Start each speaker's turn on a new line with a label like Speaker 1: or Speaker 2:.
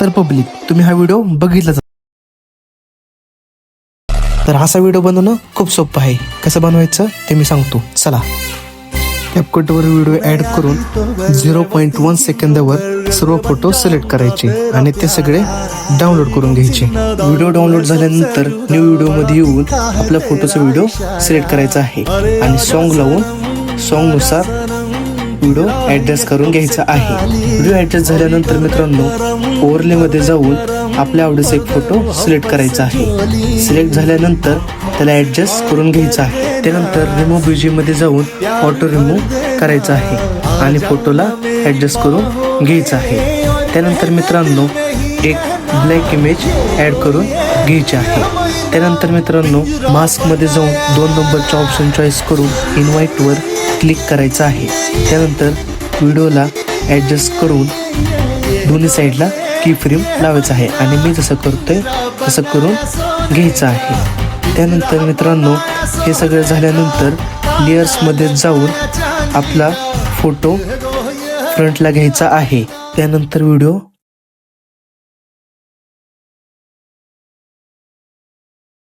Speaker 1: तर पब्लिक तुम्ही हा व्हिडिओ बघितलाच. तर असा व्हिडिओ बनवणं खूप सोपं आहे. कसं बनवायचं ते मी सांगतो. चला, कॅपकटवर व्हिडिओ ॲड करून 0.1 सेकंदावर सर्व फोटो सिलेक्ट करायचे आणि ते सगळे डाउनलोड करून घ्यायचे. व्हिडिओ डाउनलोड झाल्यानंतर न्यू व्हिडिओमध्ये येऊन आपल्या फोटोचा व्हिडिओ सिलेक्ट करायचा आहे आणि सॉन्ग लावून सॉन्गनुसार व्हिडिओ ॲडजस्ट करून घ्यायचा आहे. व्हिडिओ ॲडजस्ट झाल्यानंतर मित्रांनो ओव्हरलेमध्ये जाऊन आपल्या आवडीचा एक फोटो सिलेक्ट करायचा आहे. सिलेक्ट झाल्यानंतर त्याला ॲडजस्ट करून घ्यायचा आहे. त्यानंतर रिमूव्ह बीजीमध्ये जाऊन ऑटो रिमूव्ह करायचा आहे आणि फोटोला ॲडजस्ट करून घ्यायचा आहे. त्यानंतर मित्रांनो एक ब्लॅक इमेज ॲड करून घ्यायची आहे. त्यानंतर मित्रांनो मास्कमध्ये जाऊन 2 नंबरचा ऑप्शन चॉईस करून इन्व्हाइटवर क्लिक करायचं आहे. त्यानंतर व्हिडिओला ॲडजस्ट करून दोन्ही साईडला की फ्रेम लावायचं आहे आणि मी जसं करतोय तसं करून घ्यायचं आहे. त्यानंतर मित्रांनो हे सगळं झाल्यानंतर लेयर्समध्ये जाऊन आपला फोटो फ्रंटला घ्यायचा आहे. त्यानंतर व्हिडिओ